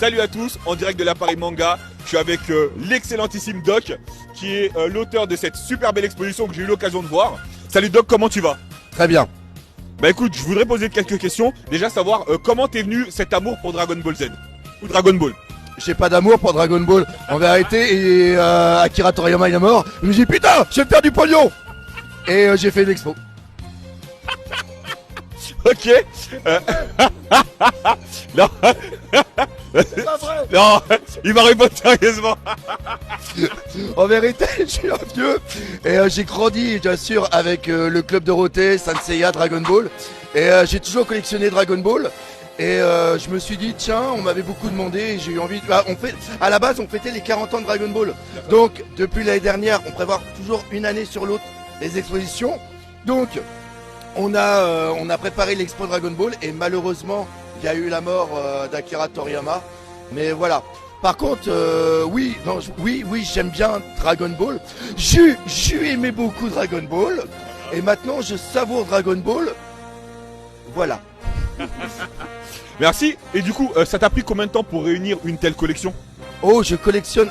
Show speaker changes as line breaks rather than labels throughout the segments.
Salut à tous, en direct de l'appareil manga. Je suis avec l'excellentissime Doc, qui est l'auteur de cette super belle exposition que j'ai eu l'occasion de voir. Salut Doc, comment tu vas?
Très bien.
Bah écoute, je voudrais poser quelques questions. Déjà savoir comment t'es venu cet amour pour Dragon Ball Z ou Dragon Ball.
J'ai pas d'amour pour Dragon Ball. En vérité, et Akira Toriyama il est mort. Il me dit putain, je vais faire du pognon. Et j'ai fait une expo.
Ok. Non.
C'est pas vrai.
Non, il m'a répondu sérieusement.
En vérité, je suis un vieux. Et j'ai grandi, bien sûr, avec le club Dorothée, Sanseiya, Dragon Ball. Et j'ai toujours collectionné Dragon Ball. Et je me suis dit, tiens, on m'avait beaucoup demandé et j'ai eu envie de... à la base, on fêtait les 40 ans de Dragon Ball. Donc, depuis l'année dernière, on prévoit toujours une année sur l'autre les expositions. Donc, on a préparé l'expo Dragon Ball et malheureusement, il y a eu la mort d'Akira Toriyama. Mais voilà. Par contre, oui, j'aime bien Dragon Ball. J'ai aimé beaucoup Dragon Ball. Et maintenant, je savoure Dragon Ball. Voilà.
Merci. Et du coup, ça t'a pris combien de temps pour réunir une telle collection?
Oh, je collectionne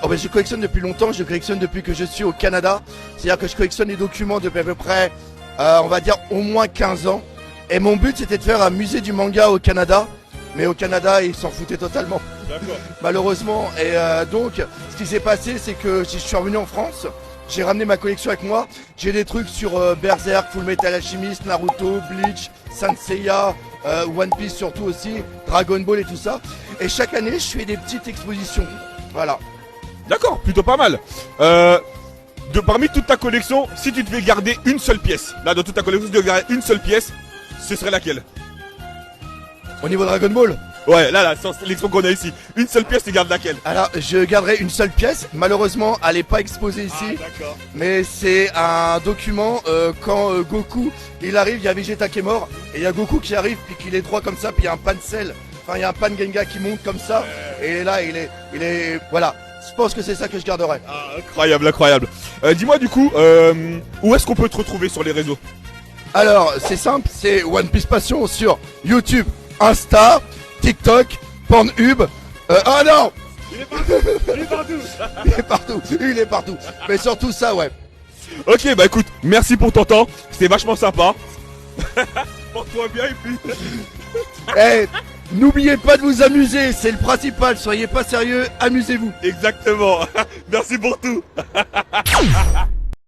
depuis longtemps, je collectionne depuis que je suis au Canada. C'est-à-dire que je collectionne les documents depuis à peu près, on va dire au moins 15 ans. Et mon but c'était de faire un musée du manga au Canada. Mais au Canada, ils s'en foutaient totalement.
D'accord.
Malheureusement. Et donc, ce qui s'est passé, c'est que je suis revenu en France. J'ai ramené ma collection avec moi. J'ai des trucs sur Berserk, Full Metal Alchemist, Naruto, Bleach, Saint Seiya, One Piece surtout aussi, Dragon Ball et tout ça. Et chaque année, je fais des petites expositions. Voilà.
D'accord, plutôt pas mal. Parmi toute ta collection, si tu devais garder une seule pièce, là dans toute ta collection, si tu devais garder une seule pièce, ce serait laquelle?
Au niveau Dragon Ball,
Ouais, là, l'expo qu'on a ici. Une seule pièce, tu gardes laquelle?
alors je garderai une seule pièce. Malheureusement, elle n'est pas exposée ici.
D'accord.
Mais c'est un document quand Goku il arrive, il y a Vegeta qui est mort et il y a Goku qui arrive puis qu'il est droit comme ça, puis il y a un pan Cell, enfin il y a un pan Genga qui monte comme ça et là il est voilà. Je pense que c'est ça que je garderai.
Ah, incroyable, incroyable. Dis-moi du coup, où est-ce qu'on peut te retrouver sur les réseaux?
Alors c'est simple, c'est One Piece Passion sur YouTube, Insta, TikTok, Pornhub. Ah non,
Il est partout. Il est partout.
il est partout. Mais surtout ça, ouais.
Ok, bah écoute, merci pour ton temps. C'était vachement sympa. Porte-toi bien et puis...
Eh, n'oubliez pas de vous amuser, c'est le principal. Soyez pas sérieux, amusez-vous.
Exactement. Merci pour tout.